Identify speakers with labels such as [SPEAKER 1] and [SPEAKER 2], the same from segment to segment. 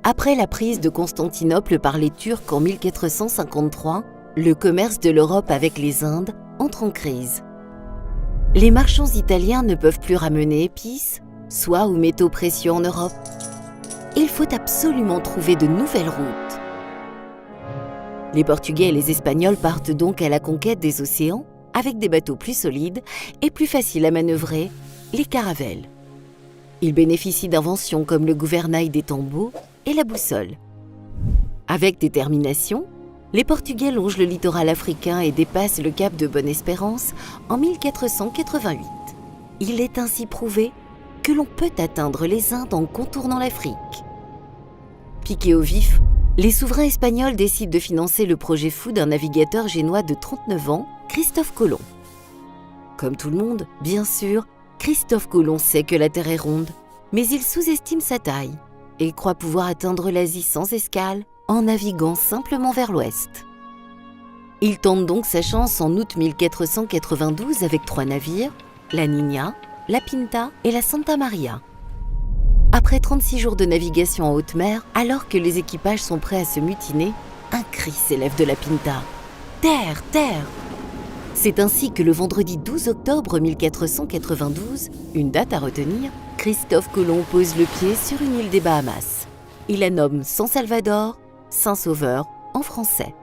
[SPEAKER 1] Après la prise de Constantinople par les Turcs en 1453, le commerce de l'Europe avec les Indes entre en crise. Les marchands italiens ne peuvent plus ramener épices, soie ou métaux précieux en Europe. Il faut absolument trouver de nouvelles routes. Les Portugais et les Espagnols partent donc à la conquête des océans avec des bateaux plus solides et plus faciles à manœuvrer, les caravelles. Ils bénéficient d'inventions comme le gouvernail des tambours et la boussole. Avec détermination, les Portugais longent le littoral africain et dépassent le cap de Bonne-Espérance en 1488. Il est ainsi prouvé que l'on peut atteindre les Indes en contournant l'Afrique. Piqués au vif, les souverains espagnols décident de financer le projet fou d'un navigateur génois de 39 ans, Christophe Colomb. Comme tout le monde, bien sûr, Christophe Colomb sait que la Terre est ronde, mais il sous-estime sa taille et croit pouvoir atteindre l'Asie sans escale en naviguant simplement vers l'ouest. Il tente donc sa chance en août 1492 avec 3 navires, la Niña, la Pinta et la Santa Maria. Après 36 jours de navigation en haute mer, alors que les équipages sont prêts à se mutiner, un cri s'élève de la Pinta. « Terre, terre !» C'est ainsi que le vendredi 12 octobre 1492, une date à retenir, Christophe Colomb pose le pied sur une île des Bahamas. Il la nomme San Salvador, Saint-Sauveur en français.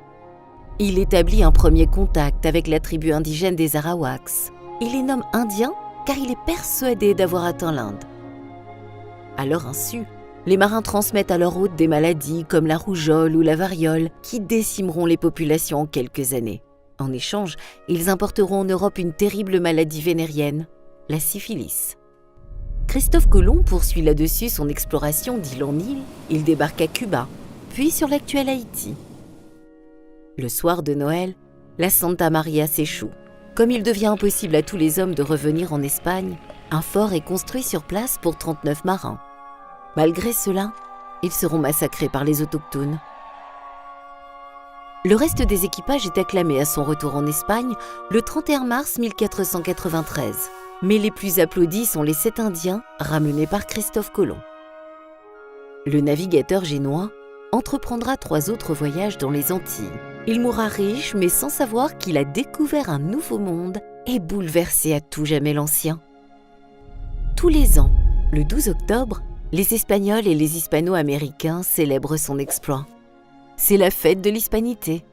[SPEAKER 1] Il établit un premier contact avec la tribu indigène des Arawaks. Il les nomme Indiens car il est persuadé d'avoir atteint l'Inde. À leur insu, les marins transmettent à leur hôtes des maladies comme la rougeole ou la variole qui décimeront les populations en quelques années. En échange, ils importeront en Europe une terrible maladie vénérienne, la syphilis. Christophe Colomb poursuit là-dessus son exploration d'île en île. Il débarque à Cuba, puis sur l'actuel Haïti. Le soir de Noël, la Santa Maria s'échoue. Comme il devient impossible à tous les hommes de revenir en Espagne, un fort est construit sur place pour 39 marins. Malgré cela, ils seront massacrés par les autochtones. Le reste des équipages est acclamé à son retour en Espagne le 31 mars 1493. Mais les plus applaudis sont les 7 Indiens ramenés par Christophe Colomb. Le navigateur génois entreprendra 3 autres voyages dans les Antilles. Il mourra riche, mais sans savoir qu'il a découvert un nouveau monde et bouleversé à tout jamais l'ancien. Tous les ans, le 12 octobre, les Espagnols et les Hispano-Américains célèbrent son exploit. C'est la fête de l'Hispanité.